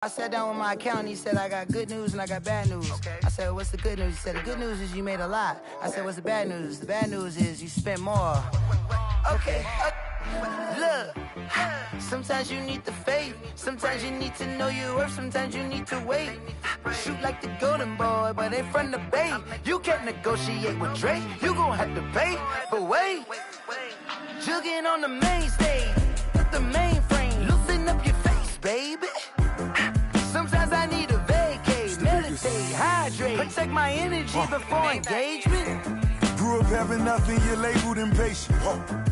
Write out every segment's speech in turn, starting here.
I sat down with my accountant. He said, I got good news and I got bad news. Okay. I said, what's the good news? He said, the good news is you made a lot. I said, what's the bad news? The bad news is you spent more. Okay. Look, sometimes you need the faith. Sometimes you need to know your worth. Sometimes you need to wait. Shoot like the golden boy, but in front of the bay. You can't negotiate with Drake. You gon' have to pay. But wait, jugging on the main stage. Put the mainframe. Loosen up your face, baby. Sometimes I need a vacate, meditate, hydrate, protect my energy before engagement. Grew up having nothing, you're labeled impatient.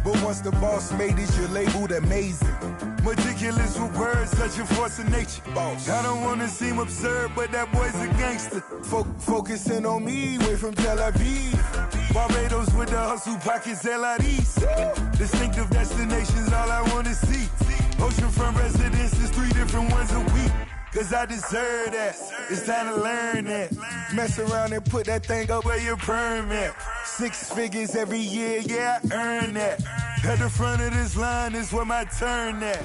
But once the boss made it, you're labeled amazing. Meticulous with words, such a force of nature. I don't wanna seem absurd, but that boy's a gangster. Focusing on me, way from Tel Aviv. Barbados with the hustle pockets, LIDs. Distinctive destinations, all I wanna see. Oceanfront residences, 3 different ones a week. Cause I deserve that, it's time to learn that. Mess around and put that thing up where your permit. 6 figures every year, yeah, I earn that. At the front of this line is where my turn at.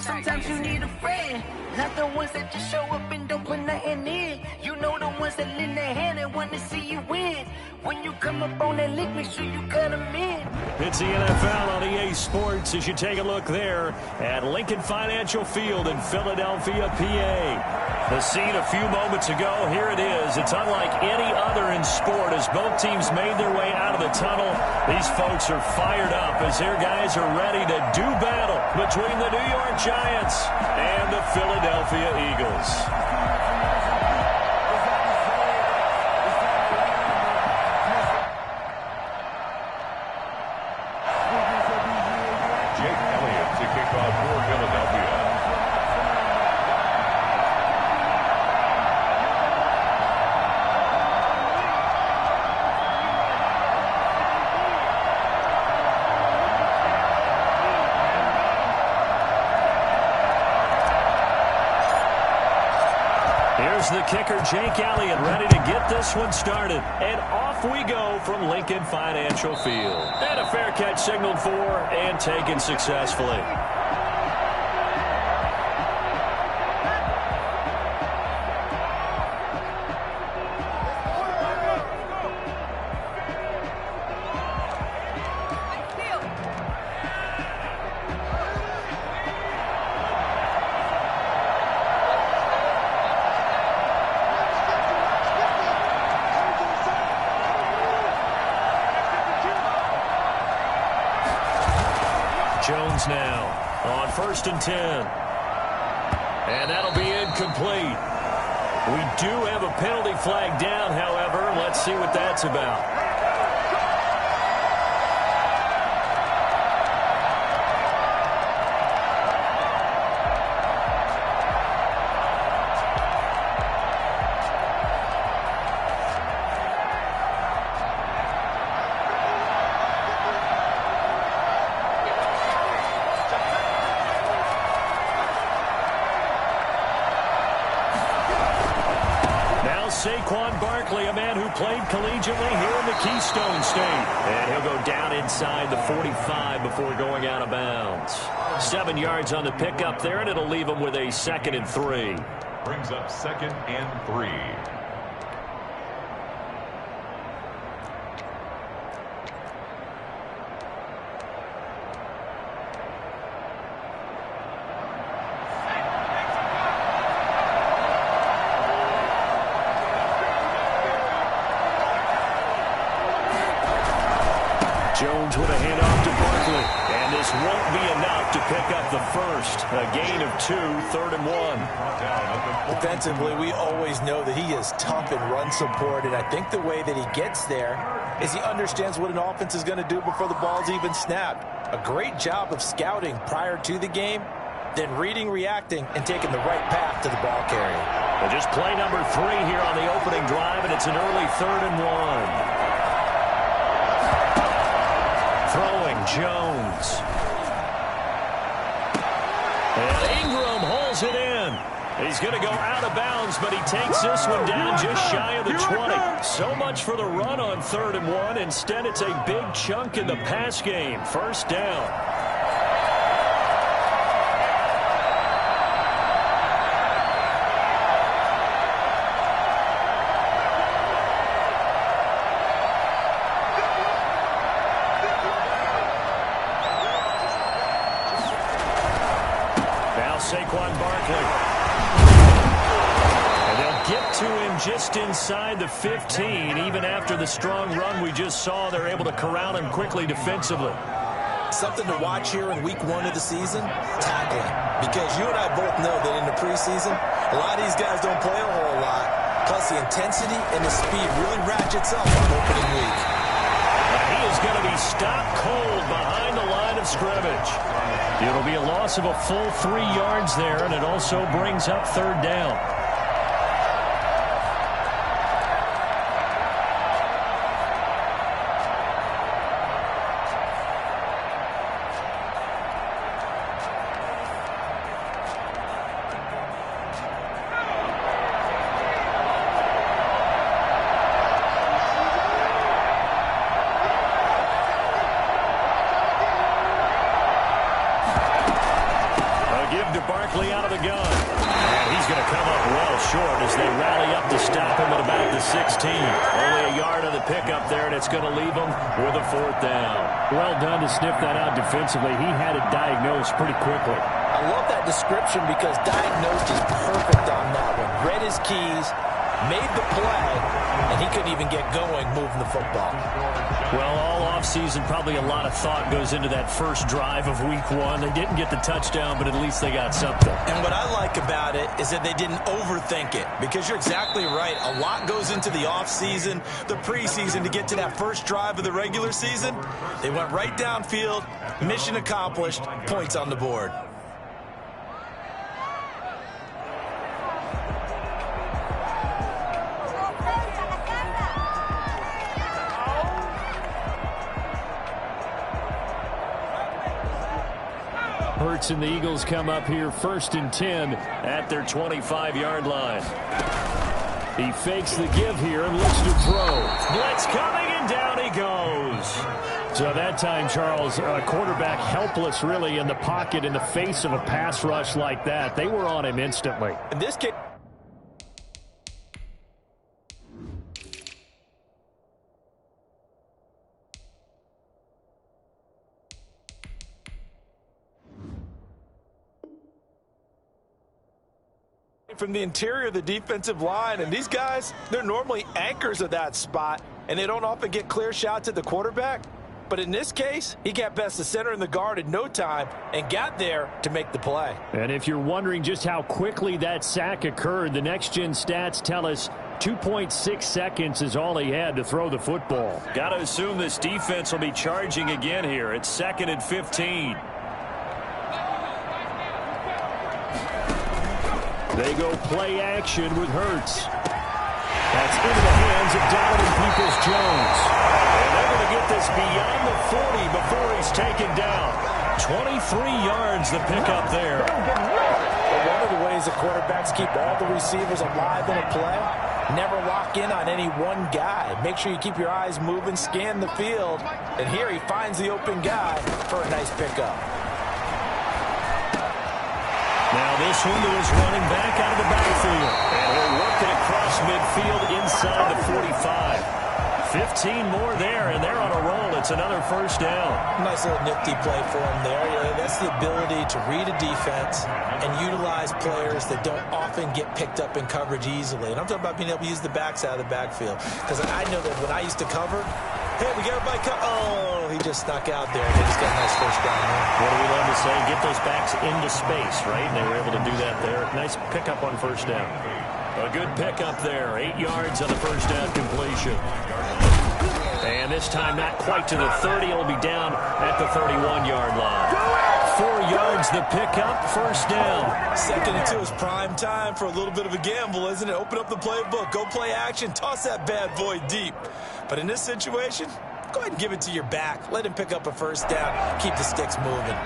Sometimes you need a friend, not the ones that just show up and don't put nothing in. You know the ones that lend their hand and want to see you win. When you come up on that lick, make sure you cut them in. It's the NFL on EA Sports as you take a look there at Lincoln Financial Field in Philadelphia, PA. The scene a few moments ago, here it is. It's unlike any other in sport as both teams made their way out of the tunnel. These folks are fired up as their guys are ready to do battle between the New York Giants and the Philadelphia Eagles. Here's the kicker, Jake Elliott, ready to get this one started. And off we go from Lincoln Financial Field. And a fair catch signaled for and taken successfully. Jones now on 1st and 10. And that'll be incomplete. We do have a penalty flag down, however. Let's see what that's about. Saquon Barkley, a man who played collegiately here in the Keystone State. And he'll go down inside the 45 before going out of bounds. 7 yards on the pickup there, and it'll leave him with a 2nd and 3. Brings up 2nd and 3. Jones with a handoff to Barkley. And this won't be enough to pick up the first. A gain of 2, 3rd and 1. Defensively, we always know that he is tough in run support, and I think the way that he gets there is he understands what an offense is going to do before the ball's even snapped. A great job of scouting prior to the game, then reading, reacting, and taking the right path to the ball carrier. Well, just play number 3 here on the opening drive, and it's an early 3rd and 1. Throwing Jones. And Ingram hauls it in. He's going to go out of bounds, but he takes this one down just shy of the 20. So much for the run on 3rd and 1. Instead, it's a big chunk in the pass game. 1st down. to him just inside the 15. Even after the strong run we just saw, they're able to corral him quickly defensively. Something to watch here in week 1 of the season, tackling. Because you and I both know that in the preseason, a lot of these guys don't play a whole lot. Plus the intensity and the speed really ratchets up on opening week. He is going to be stopped cold behind the line of scrimmage. It'll be a loss of a full 3 yards there, and it also brings up 3rd down. Out of the gun. And he's going to come up well short as they rally up to stop him at about the 16. Only a yard on the pickup there, and it's going to leave him with a 4th down. Well done to sniff that out defensively. He had it diagnosed pretty quickly. I love that description because diagnosed is perfect on that one. Read his keys, made the play, and he couldn't even get going moving the football. Well, all offseason, probably a lot of thought goes into that first drive of week 1. They didn't get the touchdown, but at least they got something. And what I like about it is that they didn't overthink it, because you're exactly right. A lot goes into the offseason, the preseason to get to that first drive of the regular season. They went right downfield, mission accomplished, points on the board. Hurts and the Eagles come up here 1st and 10 at their 25-yard line. He fakes the give here and looks to throw. Blitz coming, and down he goes. So that time, Charles, a quarterback helpless really in the pocket in the face of a pass rush like that. They were on him instantly. In this case, from the interior of the defensive line, and these guys, they're normally anchors of that spot, and they don't often get clear shots at the quarterback. But in this case, he got past the center and the guard in no time and got there to make the play. And if you're wondering just how quickly that sack occurred, the next-gen stats tell us 2.6 seconds is all he had to throw the football. Got to assume this defense will be charging again here. It's 2nd and 15. They go play action with Hurts. That's into the hands of Donovan Peoples-Jones. And they're going to get this beyond the 40 before he's taken down. 23 yards the pickup there. Well, one of the ways the quarterbacks keep all the receivers alive in a play, never lock in on any one guy. Make sure you keep your eyes moving, scan the field. And here he finds the open guy for a nice pickup. Now this one to his running back out of the backfield. And he'll work it across midfield inside the 45. 15 more there, and they're on a roll. It's another 1st down. Nice little nifty play for him there. Yeah, that's the ability to read a defense and utilize players that don't often get picked up in coverage easily. And I'm talking about being able to use the backs out of the backfield. Because I know that when I used to cover, hey, we got everybody oh, he just snuck out there. They just got a nice 1st down there. What do we love to say? Get those backs into space, right? And they were able to do that there. Nice pickup on 1st down. A good pickup there. 8 yards on the 1st down completion. And this time not quite to the 30. It'll be down at the 31-yard line. 4 yards the pickup, 1st down. 2nd and 2 is prime time for a little bit of a gamble, isn't it? Open up the playbook, go play action, toss that bad boy deep. But in this situation, go ahead and give it to your back. Let him pick up a 1st down. Keep the sticks moving.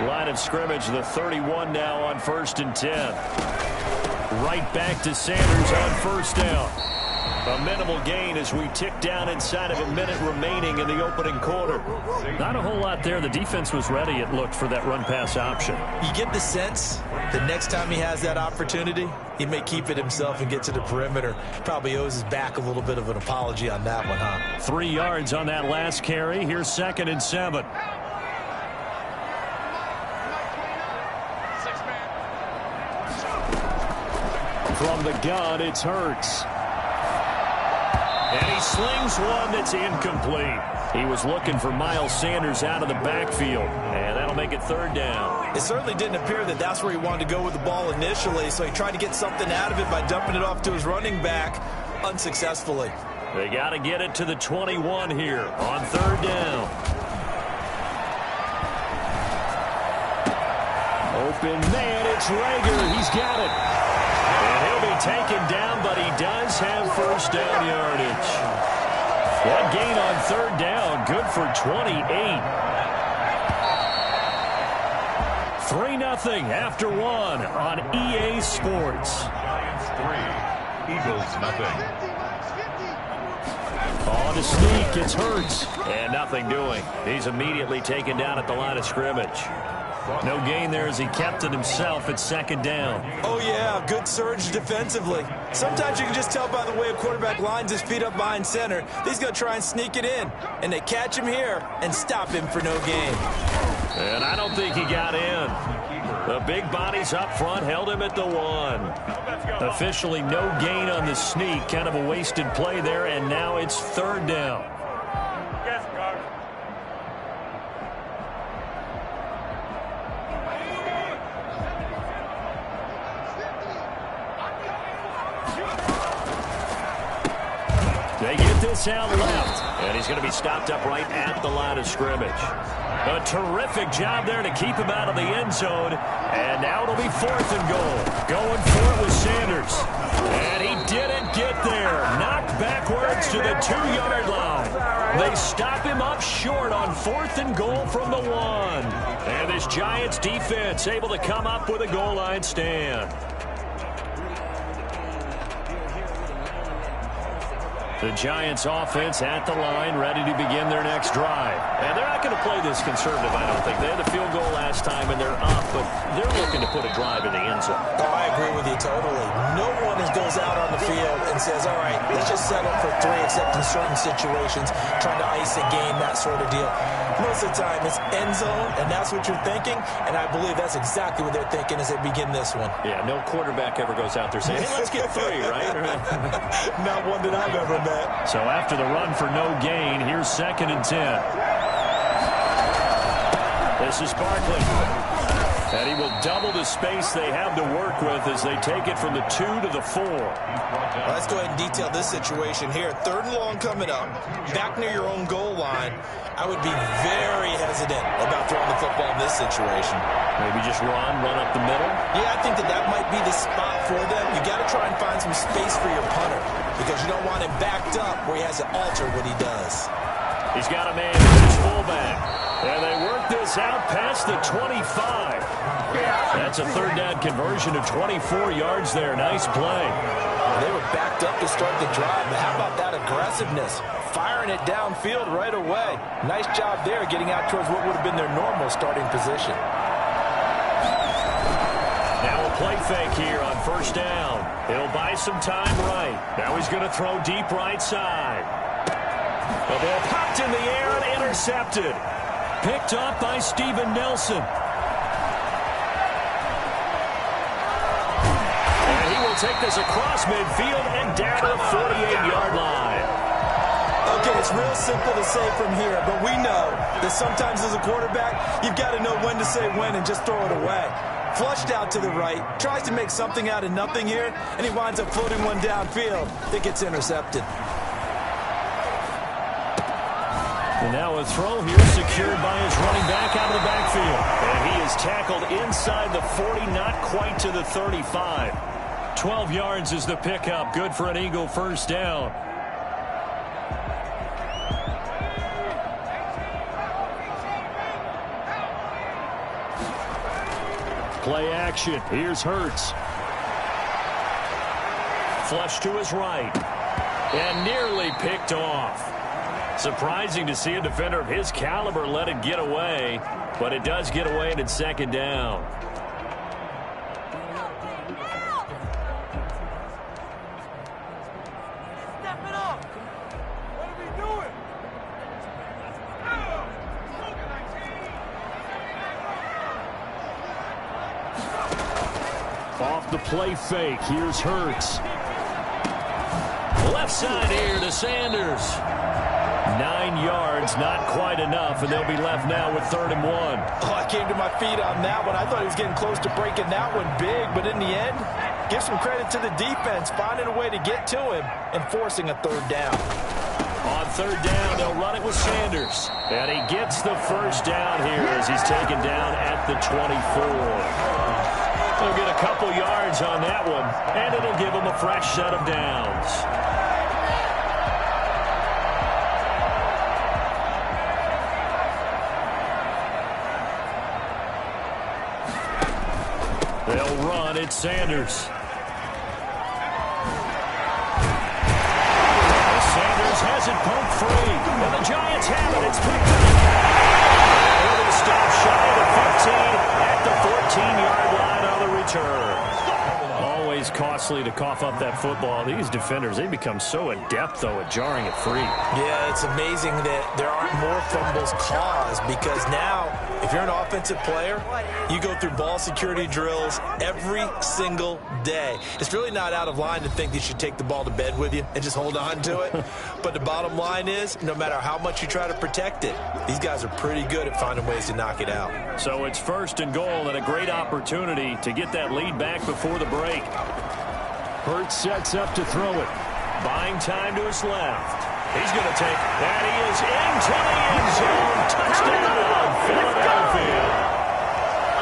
Line of scrimmage, the 31 now on 1st and 10. Right back to Sanders on 1st down. A minimal gain as we tick down inside of a minute remaining in the opening quarter. Not a whole lot there. The defense was ready, it looked, for that run-pass option. You get the sense the next time he has that opportunity, he may keep it himself and get to the perimeter. Probably owes his back a little bit of an apology on that one, huh? 3 yards on that last carry. Here's 2nd and 7. From the gun, it's Hurts. And he slings one that's incomplete. He was looking for Miles Sanders out of the backfield, and that'll make it third down. It certainly didn't appear that that's where he wanted to go with the ball initially, so he tried to get something out of it by dumping it off to his running back unsuccessfully. They got to get it to the 21 here on third down. Open man, it's Rager. He's got it. And he'll be taken down, but he does have first down yardage. That gain on third down, good for 28. 3-0 after one on EA Sports. Giants 3, Eagles nothing. On the sneak, it's Hurts. And nothing doing. He's immediately taken down at the line of scrimmage. No gain there as he kept it himself at second down. Oh, yeah, good surge defensively. Sometimes you can just tell by the way a quarterback lines his feet up behind center. He's going to try and sneak it in. And they catch him here and stop him for no gain. And I don't think he got in. The big bodies up front held him at the 1. Officially no gain on the sneak. Kind of a wasted play there, and now it's third down. They get this out left, and he's going to be stopped up right at the line of scrimmage. A terrific job there to keep him out of the end zone, and now it'll be fourth and goal. Going for it with Sanders, and he didn't get there. Knocked backwards to the 2-yard line. They stop him up short on fourth and goal from the 1. And this Giants defense able to come up with a goal line stand. The Giants offense at the line, ready to begin their next drive. And they're not going to play this conservative, I don't think. They had the field goal last time, and they're up, but they're looking to put a drive in the end zone. Oh, I agree with you totally. No one goes out on the field and says, all right, let's just settle for 3, except in certain situations, trying to ice a game, that sort of deal. Most of the time, it's end zone, and that's what you're thinking, and I believe that's exactly what they're thinking as they begin this one. Yeah, no quarterback ever goes out there saying, hey, let's get 3, right? Not one that I've ever met. So after the run for no gain, here's 2nd and 10. This is Barkley. And he will double the space they have to work with as they take it from the 2 to the 4. Well, let's go ahead and detail this situation here. 3rd and long coming up, back near your own goal line. I would be very hesitant about throwing the football in this situation. Maybe just run up the middle? Yeah, I think that might be the spot for them. You got to try and find some space for your punter because you don't want him backed up where he has to alter what he does. He's got a man who's his fullback. And they work this out past the 25. That's a 3rd down conversion of 24 yards there. Nice play. They were backed up to start the drive, but how about that aggressiveness? Firing it downfield right away. Nice job there getting out towards what would have been their normal starting position. Now a play fake here on first down. He'll buy some time right. Now he's going to throw deep right side. The ball popped in the air and intercepted. Picked up by Steven Nelson. And he will take this across midfield and down to the 48-yard line. Okay, it's real simple to say from here, but we know that sometimes as a quarterback, you've got to know when to say when and just throw it away. Flushed out to the right, tries to make something out of nothing here, and he winds up floating one downfield that gets intercepted. And now a throw here secured by his running back out of the backfield. And he is tackled inside the 40, not quite to the 35. 12 yards is the pickup. Good for an Eagle first down. Play action. Here's Hurts. Flush to his right. And nearly picked off. Surprising to see a defender of his caliber let it get away, but it does get away and it's 2nd down. Step it up. What are we doing? Off the play fake. Here's Hurts. Left side here to Sanders. 9 yards, not quite enough, and they'll be left now with 3rd and 1. Oh, I came to my feet on that one. I thought he was getting close to breaking that one big, but in the end, give some credit to the defense, finding a way to get to him and forcing a 3rd down. On 3rd down, they'll run it with Sanders. And he gets the 1st down here as he's taken down at the 24. They'll get a couple yards on that one, and it'll give them a fresh set of downs. They'll run it, Sanders. Sanders has it poked free. And the Giants have it. It's picked up. It'll stop shy of the 15 at the 14-yard line on the return. Always costly to cough up that football. These defenders, they become so adept, though, at jarring it free. Yeah, it's amazing that there aren't more fumbles caused because now, if you're an offensive player, you go through ball security drills every single day. It's really not out of line to think that you should take the ball to bed with you and just hold on to it. But the bottom line is, no matter how much you try to protect it, these guys are pretty good at finding ways to knock it out. So it's 1st and goal and a great opportunity to get that lead back before the break. Hurts sets up to throw it. Buying time to his left. He's going to take that. He is into the end zone. Touchdown, Philadelphia.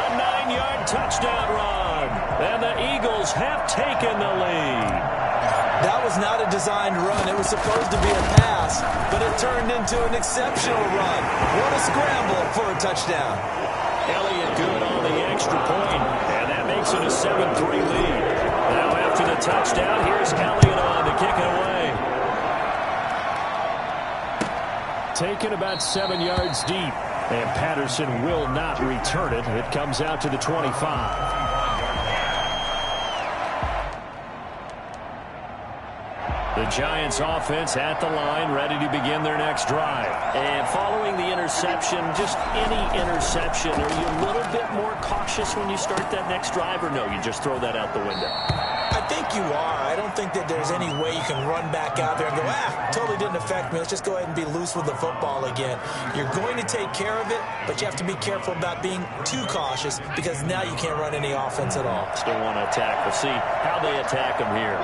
A 9-yard touchdown run. And the Eagles have taken the lead. That was not a designed run. It was supposed to be a pass, but it turned into an exceptional run. What a scramble for a touchdown. Elliott good on the extra point, and that makes it a 7-3 lead. Now after the touchdown, here's Elliott on to kick it away. Taken about 7 yards deep, and Patterson will not return it. It comes out to the 25. The Giants offense at the line, ready to begin their next drive. And following the interception, just any interception, are you a little bit more cautious when you start that next drive, or no, you just throw that out the window? I think you are. I don't think that there's any way you can run back out there and go, totally didn't affect me. Let's just go ahead and be loose with the football again. You're going to take care of it, but you have to be careful about being too cautious because now you can't run any offense at all. Still want to attack. We'll see how they attack them here.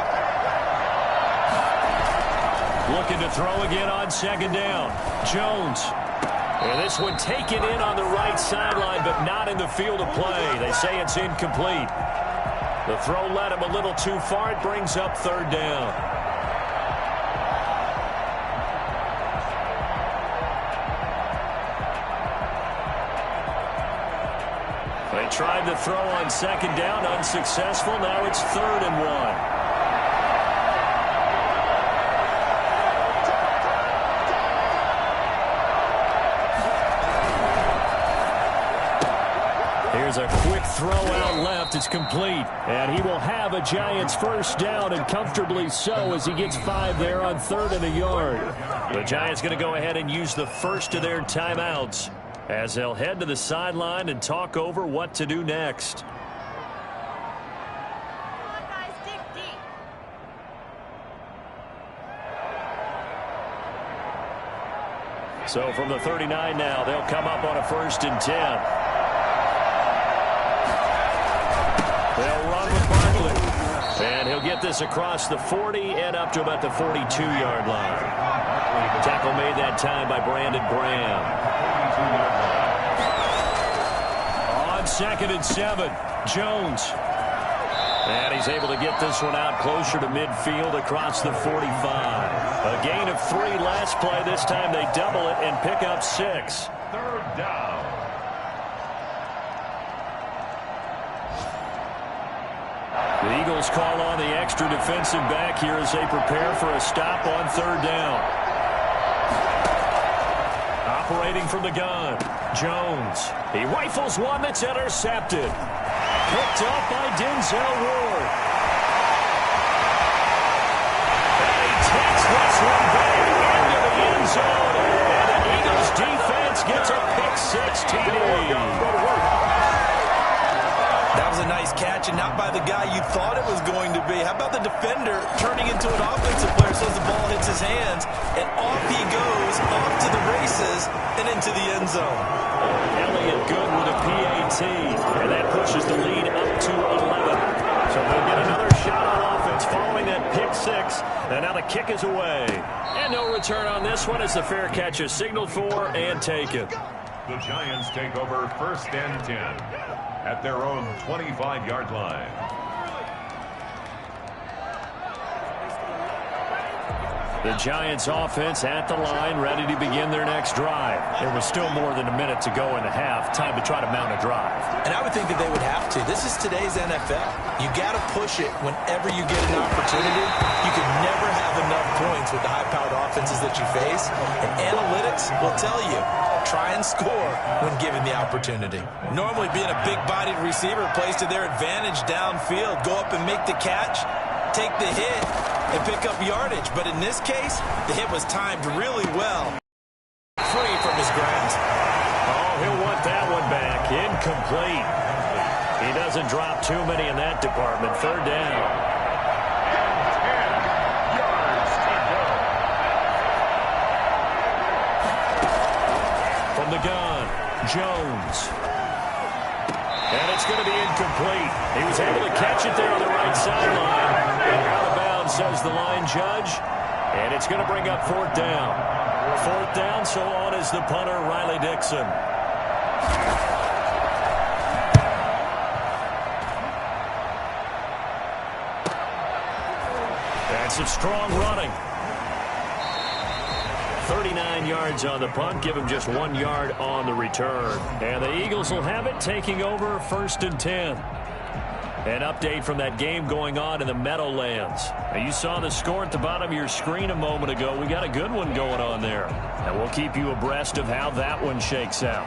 Looking to throw again on 2nd down. Jones. And this one taken in on the right sideline, but not in the field of play. They say it's incomplete. The throw led him a little too far. It brings up 3rd down. They tried to throw on 2nd down, unsuccessful. Now it's 3rd and 1. Here's a quick throw out left. It's complete. And he will have a Giants 1st down, and comfortably so as he gets 5 there on 3rd and a yard. The Giants going to go ahead and use the first of their timeouts as they'll head to the sideline and talk over what to do next. So from the 39 now, they'll come up on a 1st and 10. They'll run with Barkley. And he'll get this across the 40 and up to about the 42-yard line. Tackle made that time by Brandon Graham. On 2nd and 7, Jones. And he's able to get this one out closer to midfield across the 45. A gain of 3 last play. This time they double it and pick up 6. 3rd down. The Eagles call on the extra defensive back here as they prepare for a stop on 3rd down. Operating from the gun, Jones. He rifles one that's intercepted. Picked up by Denzel Ward. And he takes this one back into the end zone. And the Eagles defense gets a pick 6 TD. That was a nice catch, and not by the guy you thought it was going to be. How about the defender turning into an offensive player so as the ball hits his hands, and off he goes, off to the races, and into the end zone. Elliott good with a PAT, and that pushes the lead up to 11. So they'll get another shot on offense following that pick six, and now the kick is away. And no return on this one as the fair catch is signaled for and taken. The Giants take over 1st and 10 at their own 25-yard line. The Giants offense at the line, ready to begin their next drive. There was still more than a minute to go in the half. Time to try to mount a drive. And I would think that they would have to. This is today's NFL. You got to push it whenever you get an opportunity. You can never have enough points with the high-powered offenses that you face. And analytics will tell you, try and score when given the opportunity. Normally being a big-bodied receiver plays to their advantage downfield. Go up and make the catch, take the hit, and pick up yardage. But in this case, the hit was timed really well. Free from his grasp. Oh, he'll want that one back. Incomplete. He doesn't drop too many in that department. 3rd down. From the gun, Jones. And it's going to be incomplete. He was able to catch it there on the right sideline. Out of bounds, says the line judge. And it's going to bring up 4th down. 4th down, so on is the punter, Riley Dixon. And some strong running. 39 yards on the punt, give him just 1 yard on the return. And the Eagles will have it, taking over 1st and 10. An update from that game going on in the Meadowlands. Now, you saw the score at the bottom of your screen a moment ago. We got a good one going on there. And we'll keep you abreast of how that one shakes out.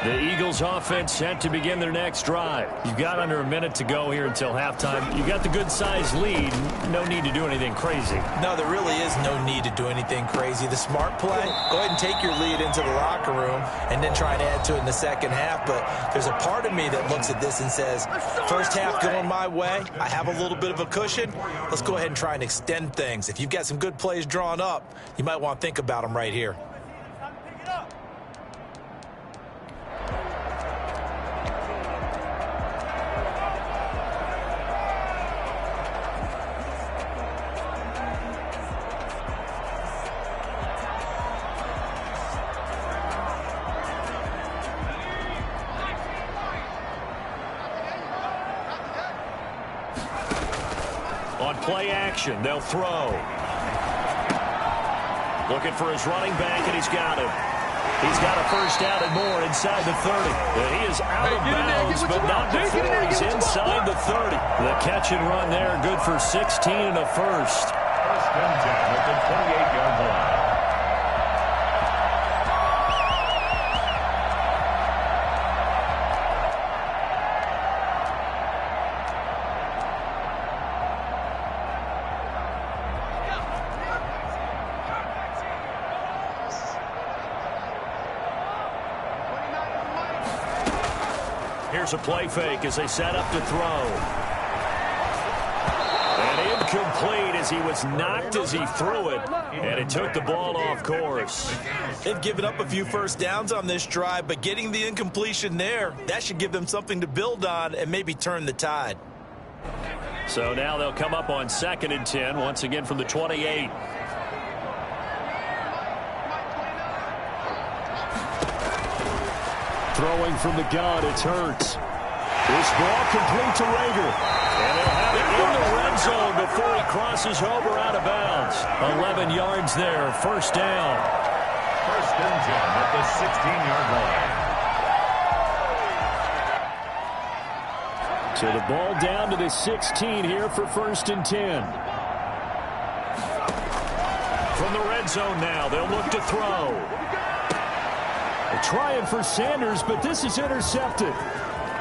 The Eagles offense set to begin their next drive. You've got under a minute to go here until halftime. You've got the good-sized lead. No need to do anything crazy. No, there really is no need to do anything crazy. The smart play, go ahead and take your lead into the locker room and then try and add to it in the second half. But there's a part of me that looks at this and says, first half going my way, I have a little bit of a cushion. Let's go ahead and try and extend things. If you've got some good plays drawn up, you might want to think about them right here. Play action. They'll throw. Looking for his running back, and he's got him. He's got a first down and more inside the 30. He is out of bounds, but not before he's inside the 30. The catch and run there, good for 16 and a first. 1st and 10 at the 28-yard line. Here's a play fake as they set up to throw. And incomplete as he was knocked as he threw it. And it took the ball off course. They've given up a few first downs on this drive, but getting the incompletion there, that should give them something to build on and maybe turn the tide. So now they'll come up on 2nd and 10, once again from the 28. Throwing from the gun, it's Hurts. This ball complete to Rager. And they'll have it in the red zone before he crosses over out of bounds. 11 yards there, 1st down. 1st and 10 at the 16-yard line. So the ball down to the 16 here for 1st and 10. From the red zone now, they'll look to throw. Trying for Sanders, but this is intercepted.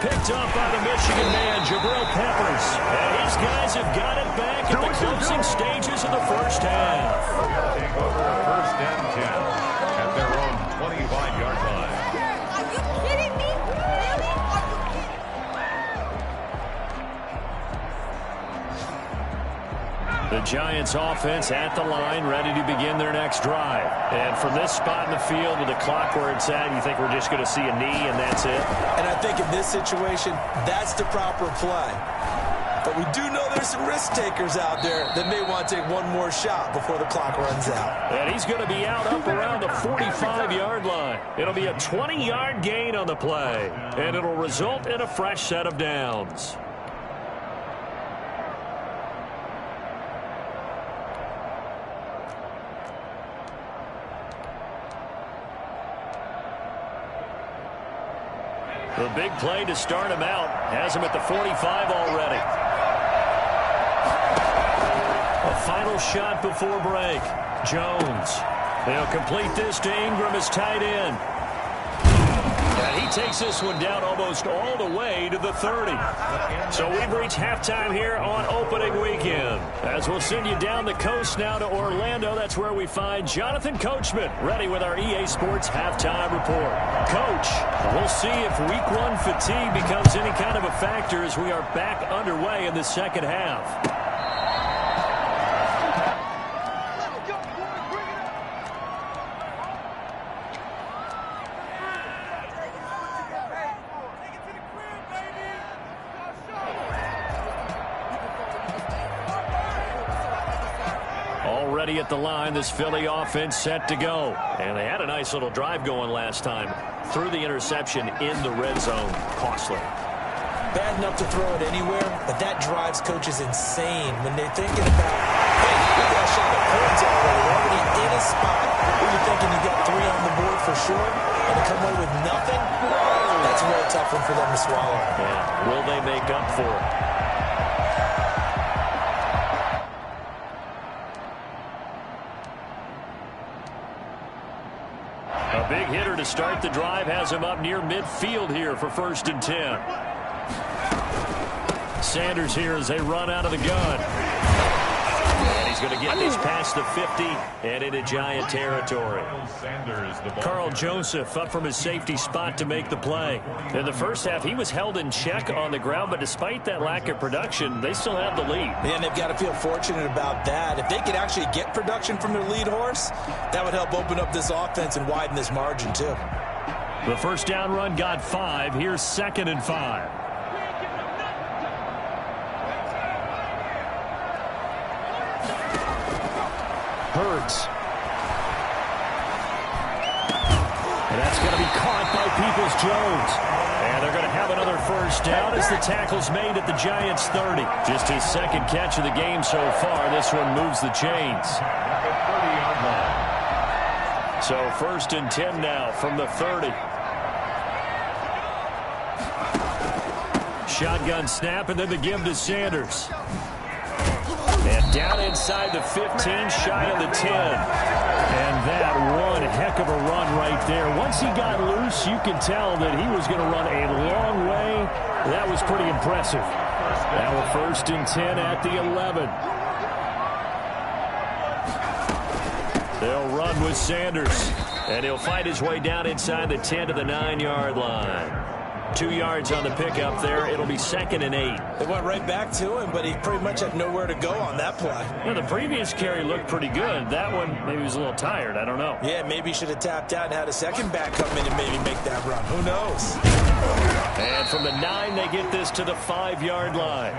Picked up by the Michigan man, Jabril Peppers. And his guys have got it back at the closing stages of the first half. Take over 1st and 10 at their own 25-yard line. Are you kidding me? Really? Are you kidding me? The Giants offense at the line, ready to begin their next drive. And from this spot in the field with the clock where it's at, you think we're just going to see a knee and that's it? And I think in this situation, that's the proper play. But we do know there's some risk takers out there that may want to take one more shot before the clock runs out. And he's going to be out up around the 45-yard line. It'll be a 20-yard gain on the play, and it'll result in a fresh set of downs. The big play to start him out has him at the 45 already. A final shot before break. Jones. They'll complete this to Ingram as tight end. And he takes this one down almost all the way to the 30. So we've reached halftime here on opening weekend. As we'll send you down the coast now to Orlando, that's where we find Jonathan Coachman ready with our EA Sports halftime report. Coach, we'll see if week one fatigue becomes any kind of a factor as we are back underway in the second half. At the line, this Philly offense set to go. And they had a nice little drive going last time. Threw the interception in the red zone. Costly. Bad enough to throw it anywhere, but that drives coaches insane when they're thinking about, hey, we got a shot at points already. We're already in a spot where you're thinking you got 3 on the board for sure, and to come away with nothing, that's a real tough one for them to swallow. Yeah. Will they make up for it? A big hitter to start the drive has him up near midfield here for 1st and 10. Sanders here as they run out of the gun. And he's going to get this past the 50 and into Giant territory. Carl Joseph up from his safety spot to make the play. In the first half, he was held in check on the ground, but despite that lack of production, they still have the lead. And they've got to feel fortunate about that. If they could actually get production from their lead horse, that would help open up this offense and widen this margin too. The first down run got 5. Here's 2nd and 5. Hurts. And that's going to be caught by Peoples-Jones. And they're going to have another first down as the tackle's made at the Giants' 30. Just his 2nd catch of the game so far. This one moves the chains. So 1st and 10 now from the 30. Shotgun snap and then the give to Sanders. And down inside the 15, shy of the 10. And that one heck of a run right there. Once he got loose, you could tell that he was going to run a long way. That was pretty impressive. Now a 1st and 10 at the 11. They'll run with Sanders. And he'll fight his way down inside the 10 to the 9-yard line. 2 yards on the pickup there. It'll be 2nd and 8. They went right back to him, but he pretty much had nowhere to go on that play. Yeah, the previous carry looked pretty good. That one, maybe he was a little tired. I don't know. Yeah, maybe he should have tapped out and had a second back come in and maybe make that run. Who knows? And from the 9, they get this to the 5-yard line.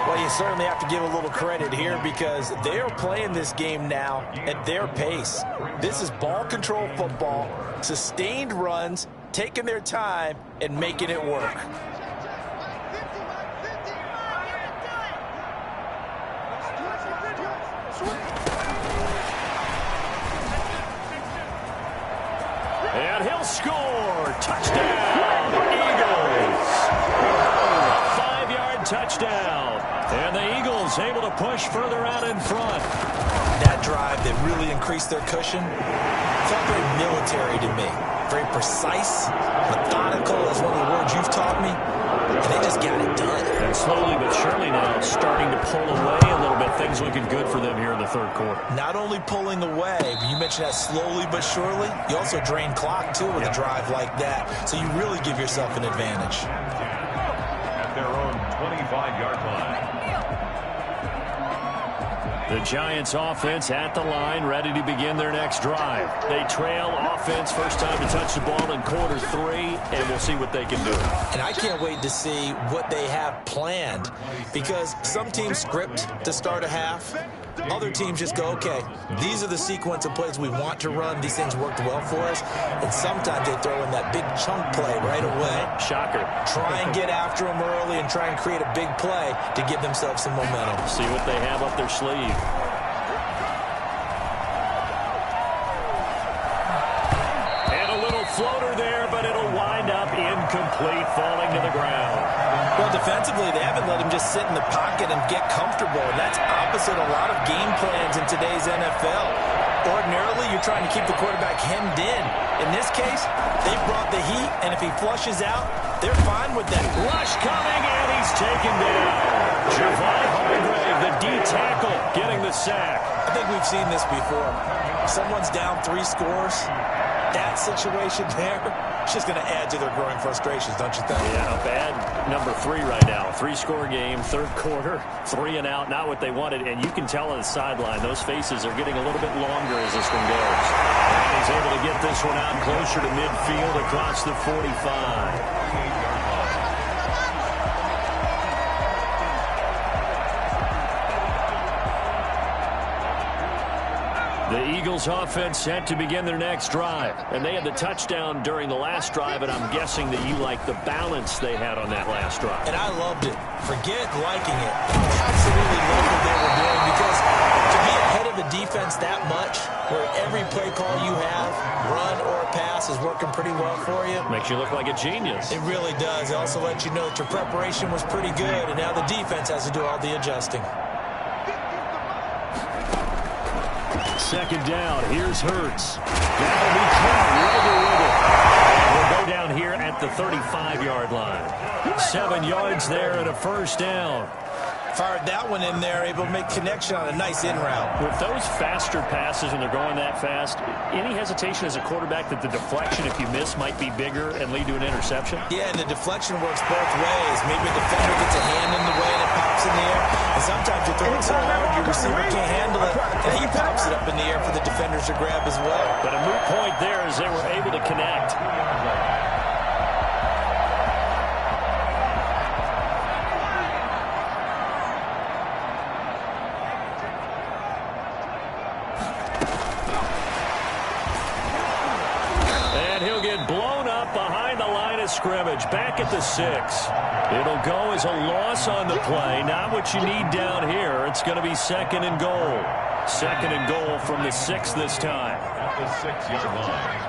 Well, you certainly have to give a little credit here because they are playing this game now at their pace. This is ball control football, sustained runs, taking their time and making it work. And he'll score. Touchdown, Eagles. 5-yard touchdown. And the Eagles able to push further out in front. That drive that really increased their cushion felt very military to me. Very precise, methodical is one of the words you've taught me. And they just got it done. And slowly but surely now starting to pull away a little bit. Things looking good for them here in the 3rd quarter. Not only pulling away, but you mentioned that slowly but surely. You also drain clock, too, with a drive like that. So you really give yourself an advantage. At their own 25-yard line. The Giants offense at the line, ready to begin their next drive. They trail offense, first time to touch the ball in quarter 3, and we'll see what they can do. And I can't wait to see what they have planned, because some teams script to start a half. Other teams just go, okay, these are the sequence of plays we want to run. These things worked well for us. And sometimes they throw in that big chunk play right away. Shocker. Try and get after them early and try and create a big play to give themselves some momentum. See what they have up their sleeve. And a little floater there, but it'll wind up incomplete, falling to the ground. Well, defensively, they haven't let him just sit in the pocket and get comfortable, and that's opposite a lot of game plans in today's NFL. Ordinarily, you're trying to keep the quarterback hemmed in. In this case, they brought the heat, and if he flushes out, they're fine with that. Rush coming, and he's taken down. Javon Hargrave, the D tackle, getting the sack. I think we've seen this before. Someone's down 3 scores. That situation there, it's just going to add to their growing frustrations, don't you think? Yeah, bad number 3 right now. 3-score game, third quarter, 3 and out, not what they wanted. And you can tell on the sideline, those faces are getting a little bit longer as this one goes. And he's able to get this one out closer to midfield across the 45. The Eagles offense set to begin their next drive. And they had the touchdown during the last drive, and I'm guessing that you like the balance they had on that last drive. And I loved it. Forget liking it. Absolutely loved what they were doing, because to be ahead of a defense that much, where every play call you have, run or pass, is working pretty well for you. Makes you look like a genius. It really does. It also lets you know that your preparation was pretty good, and now the defense has to do all the adjusting. Second down, here's Hurts. That'll be caught right with it. We'll go down here at the 35-yard line. 7 yards there and a first down. Fired that one in there, able to make connection on a nice in route. With those faster passes and they're going that fast, any hesitation as a quarterback that the deflection, if you miss, might be bigger and lead to an interception? Yeah, and the deflection works both ways. Maybe a defender gets a hand in the way and it pops in the air. And sometimes you throw it so hard your receiver can't handle it, and he pops it up in the air for the defenders to grab as well. But a moot point there as they were able to connect. Scrimmage back at the 6. It'll go as a loss on the play. Not what you need down here. It's going to be second and goal. Second and goal from the 6 this time. At the 6-yard line.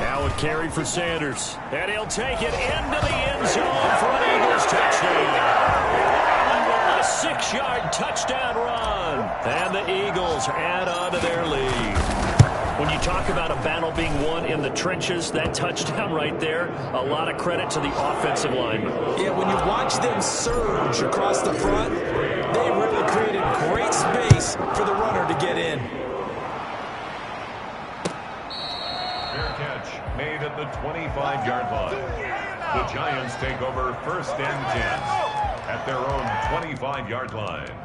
Now a carry for Sanders. And he'll take it into the end zone for an Eagles touchdown. A 6-yard touchdown run. And the Eagles add on to their lead. When you talk about a battle being won in the trenches, that touchdown right there, a lot of credit to the offensive linemen. Yeah, when you watch them surge across the front, they really created great space for the runner to get in. Fair catch made at the 25-yard line. The Giants take over first and 10 at their own 25-yard line.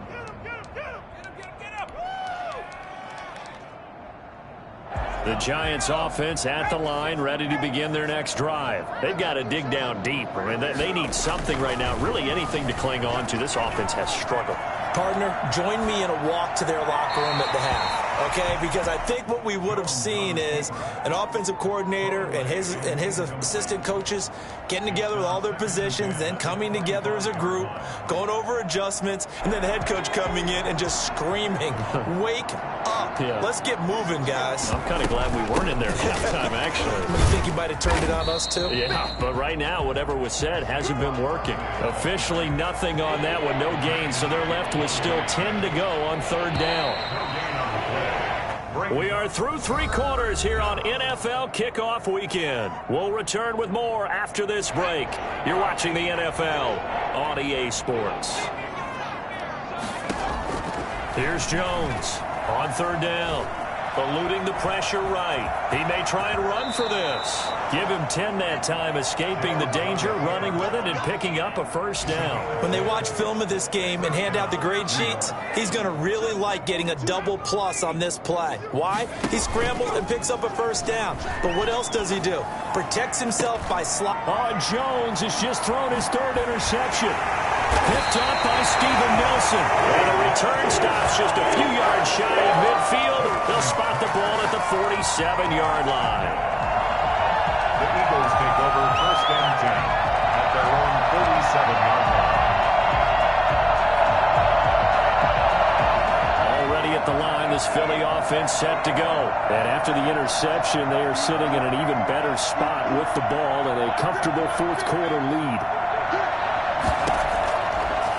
The Giants offense at the line, ready to begin their next drive. They've got to dig down deep. I mean, they need something right now, really anything to cling on to. This offense has struggled. Partner, join me in a walk to their locker room at the half, okay? Because I think what we would have seen is an offensive coordinator and his assistant coaches getting together with all their positions, then coming together as a group, going over adjustments, and then the head coach coming in and just screaming, "Wake up. Yeah. Let's get moving, guys." I'm kind of glad we weren't in there at halftime, actually. You think you might have turned it on us, too? Yeah, but right now, whatever was said hasn't been working. Officially nothing on that one, no gain, so they're left with still 10 to go on third down. We are through 3 quarters here on NFL Kickoff Weekend. We'll return with more after this break. You're watching the NFL on EA Sports. Here's Jones on third down. Eluding the pressure right. He may try and run for this. Give him 10 that time, escaping the danger, running with it, and picking up a first down. When they watch film of this game and hand out the grade sheets, he's going to really like getting a double plus on this play. Why? He scrambles and picks up a first down. But what else does he do? Protects himself by slot. Jones has just thrown his third interception. Picked up by Steven Nelson. And the return stops just a few yards shy of midfield. They'll spot the ball at the 47-yard line. The Eagles take over first and 10 at their own 47-yard line. Already at the line, this Philly offense set to go. And after the interception, they are sitting in an even better spot with the ball and a comfortable fourth-quarter lead.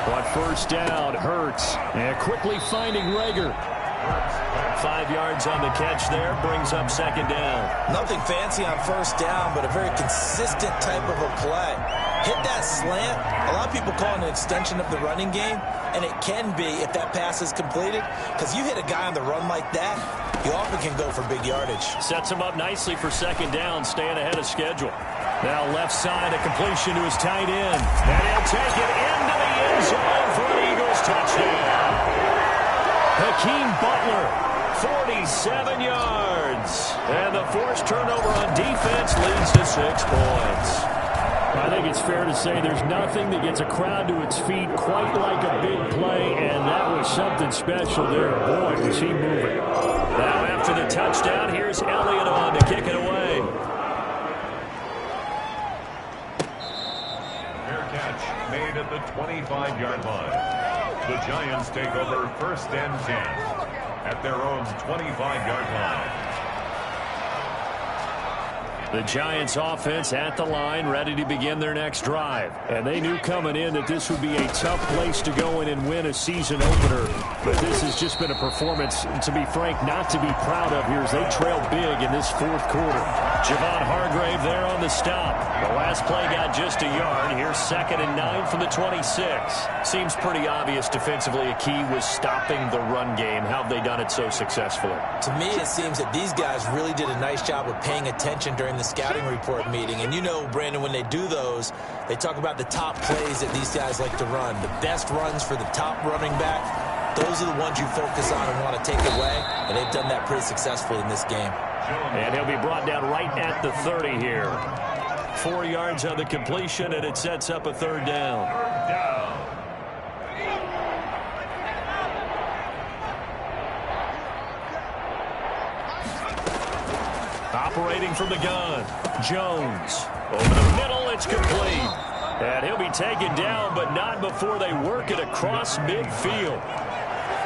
On first down, Hurts. And quickly finding Rager. 5 yards on the catch there, brings up second down. Nothing fancy on first down, but a very consistent type of a play. Hit that slant. A lot of people call it an extension of the running game, and it can be if that pass is completed, because you hit a guy on the run like that, you often can go for big yardage. Sets him up nicely for second down, staying ahead of schedule. Now left side, a completion to his tight end. And he'll take it into the end zone for an Eagles touchdown. Hakeem Butler, 47 yards. And the forced turnover on defense leads to 6 points. I think it's fair to say there's nothing that gets a crowd to its feet quite like a big play, and that was something special there. Boy, was he moving. Now after the touchdown, here's Elliott on to kick it away. Made at the 25-yard line. The Giants take over first and 10 at their own 25-yard line. The Giants offense at the line, ready to begin their next drive. And they knew coming in that this would be a tough place to go in and win a season opener. But this has just been a performance, to be frank, not to be proud of here as they trail big in this fourth quarter. Javon Hargrave there on the stop. The last play got just a yard. Here's 2nd and 9 from the 26. Seems pretty obvious defensively a key was stopping the run game. How have they done it so successfully? To me, it seems that these guys really did a nice job of paying attention during the scouting report meeting. And you know, Brandon, when they do those, they talk about the top plays that these guys like to run. The best runs for the top running back, those are the ones you focus on and want to take away. And they've done that pretty successfully in this game. And he'll be brought down right at the 30 here. 4 yards on the completion, and it sets up a third down. Operating from the gun, Jones. Over the middle, it's complete. And he'll be taken down, but not before they work it across midfield.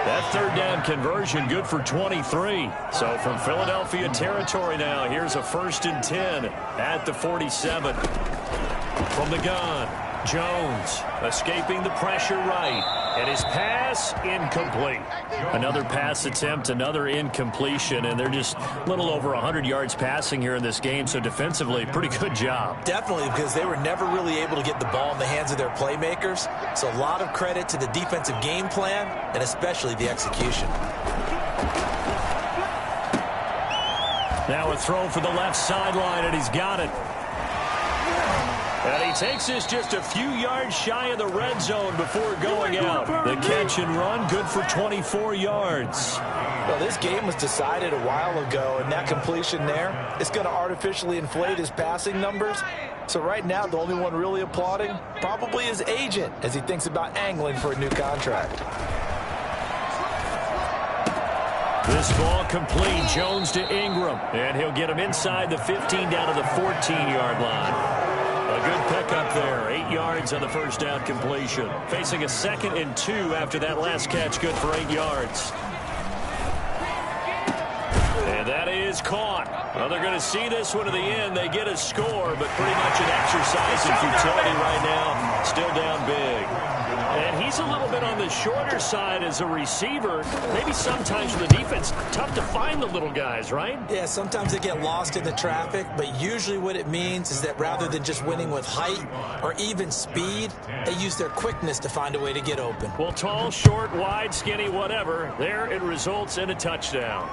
That third down conversion good for 23. So from Philadelphia territory now, here's a 1st and 10 at the 47. From the gun, Jones escaping the pressure right. And his pass incomplete. Another pass attempt, another incompletion, and they're just a little over 100 yards passing here in this game. So defensively, pretty good job. Definitely, because they were never really able to get the ball in the hands of their playmakers. So a lot of credit to the defensive game plan and especially the execution. Now a throw for the left sideline, and he's got it. And he takes this just a few yards shy of the red zone before going out. The catch and run, good for 24 yards. Well, this game was decided a while ago, and that completion there is going to artificially inflate his passing numbers. So right now, the only one really applauding probably his agent as he thinks about angling for a new contract. This ball complete. Jones to Ingram. And he'll get him inside the 15 down to the 14-yard line. A good pickup there. 8 yards on the first down completion. Facing a 2nd and 2 after that last catch. Good for 8 yards. And that is caught. Well, they're going to see this one to the end. They get a score, but pretty much an exercise in futility right now. Still down big. And he's a little bit on the shorter side as a receiver. Maybe sometimes for the defense, tough to find the little guys, right? Yeah, sometimes they get lost in the traffic, but usually what it means is that rather than just winning with height or even speed, they use their quickness to find a way to get open. Well, tall, short, wide, skinny, whatever. There it results in a touchdown.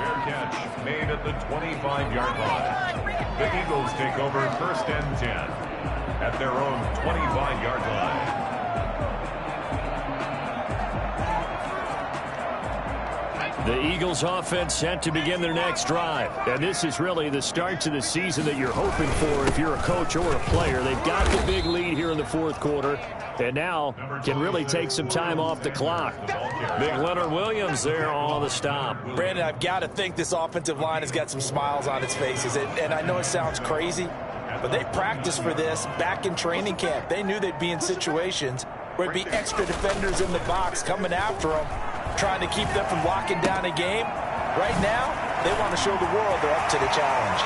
Fair catch made at the 25-yard line. The Eagles take over 1st and 10 at their own 25-yard line. The Eagles offense set to begin their next drive. And this is really the start to the season that you're hoping for if you're a coach or a player. They've got the big lead here in the fourth quarter and now can really take some time off the clock. Big Leonard Williams there on the stop. Brandon, I've got to think this offensive line has got some smiles on its faces. And I know it sounds crazy, but they practiced for this back in training camp. They knew they'd be in situations where it'd be extra defenders in the box coming after them, trying to keep them from locking down a game. Right now, they want to show the world they're up to the challenge.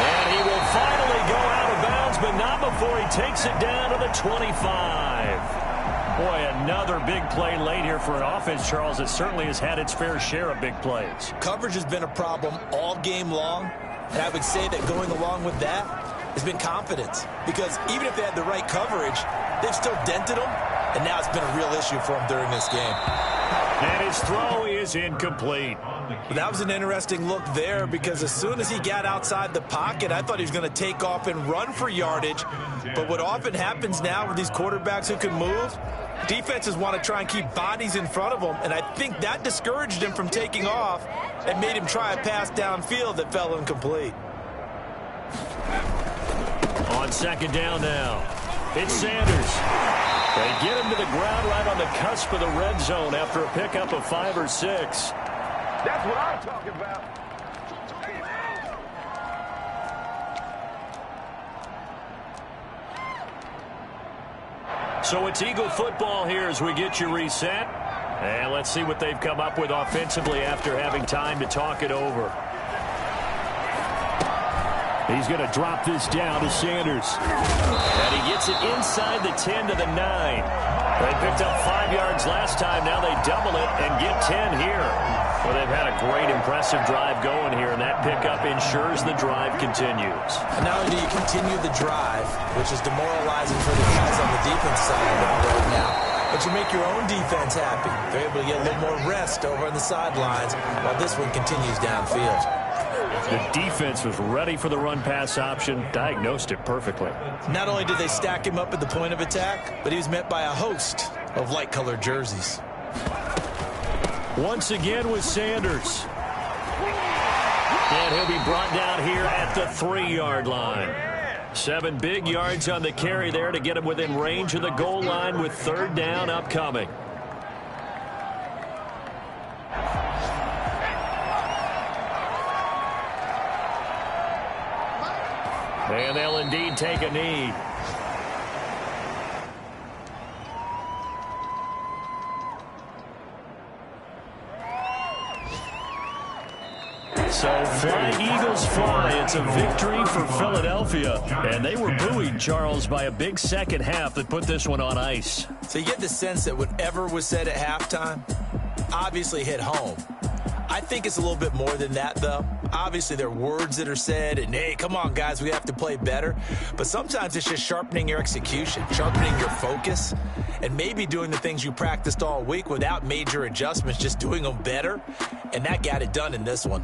And he will finally go out of bounds, but not before he takes it down to the 25. Boy, another big play late here for an offense, Charles, that certainly has had its fair share of big plays. Coverage has been a problem all game long, and I would say that going along with that has been confidence. Because even if they had the right coverage, they've still dented them. And now it's been a real issue for him during this game. And his throw is incomplete. But that was an interesting look there because as soon as he got outside the pocket, I thought he was going to take off and run for yardage. But what often happens now with these quarterbacks who can move, defenses want to try and keep bodies in front of them. And I think that discouraged him from taking off and made him try a pass downfield that fell incomplete. On 2nd down now, it's Sanders. They get him to the ground right on the cusp of the red zone after a pickup of 5 or 6. That's what I'm talking about. So it's Eagle football here as we get you reset. And let's see what they've come up with offensively after having time to talk it over. He's going to drop this down to Sanders. And he gets it inside the 10 to the 9. They picked up 5 yards last time. Now they double it and get 10 here. Well, they've had a great, impressive drive going here, and that pickup ensures the drive continues. And not only do you continue the drive, which is demoralizing for the guys on the defense side of the ball right now, but you make your own defense happy. They're able to get a little more rest over on the sidelines while this one continues downfield. The defense was ready for the run-pass option, diagnosed it perfectly. Not only did they stack him up at the point of attack, but he was met by a host of light-colored jerseys. Once again with Sanders. And he'll be brought down here at the 3-yard line. 7 big yards on the carry there to get him within range of the goal line with 3rd down upcoming. And they'll indeed take a knee. So fly, Eagles fly. It's a victory for Philadelphia. And they were buoyed, Charles, by a big second half that put this one on ice. So you get the sense that whatever was said at halftime obviously hit home. I think it's a little bit more than that, though. Obviously, there are words that are said, and, hey, come on, guys, we have to play better. But sometimes it's just sharpening your execution, sharpening your focus, and maybe doing the things you practiced all week without major adjustments, just doing them better. And that got it done in this one.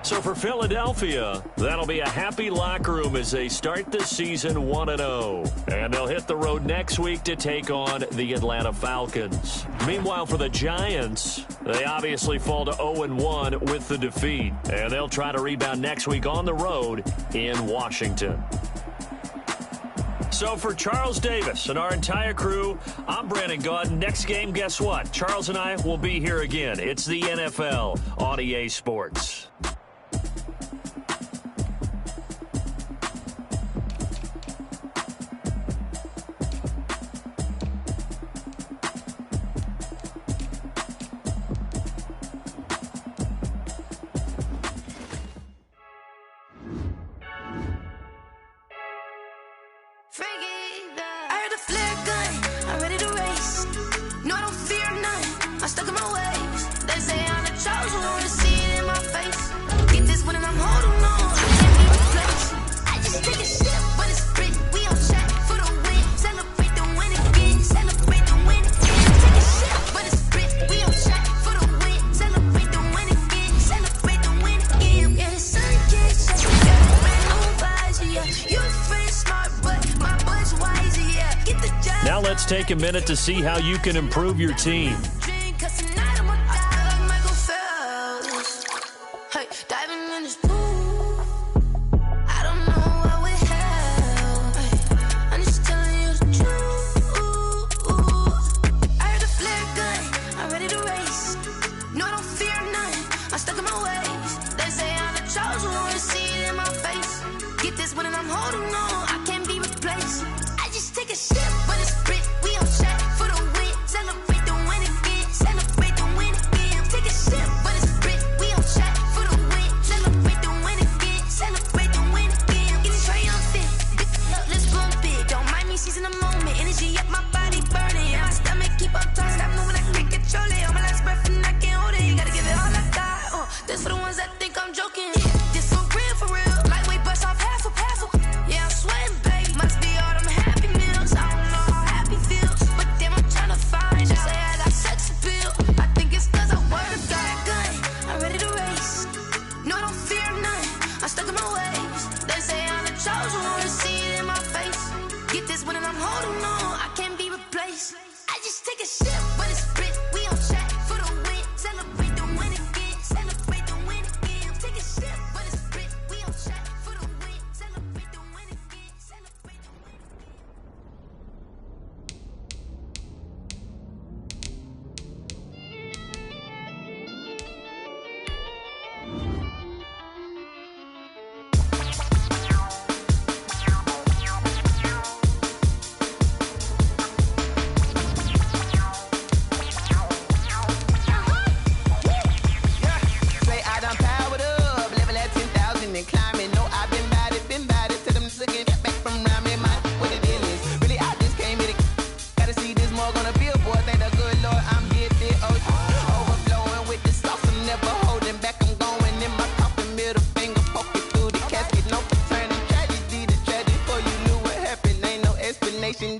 So for Philadelphia, that'll be a happy locker room as they start the season 1-0. And they'll hit the road next week to take on the Atlanta Falcons. Meanwhile, for the Giants, they obviously fall to 0-1 with the defeat. And they'll try to rebound next week on the road in Washington. So for Charles Davis and our entire crew, I'm Brandon Gaudin. Next game, guess what? Charles and I will be here again. It's the NFL on EA Sports. We Now let's take a minute to see how you can improve your team.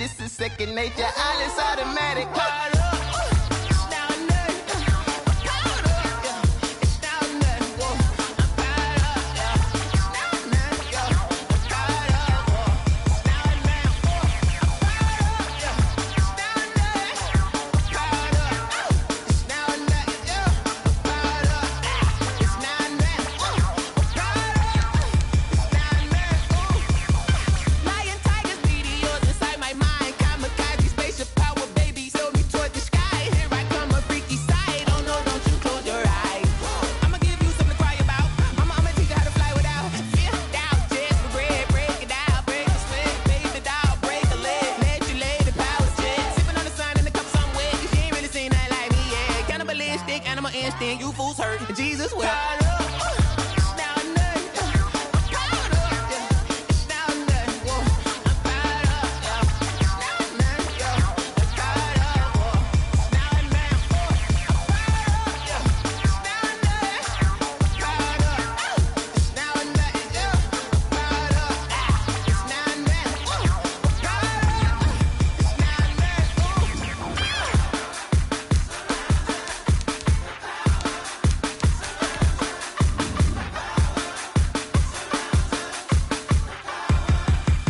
This is second nature, all is automatic.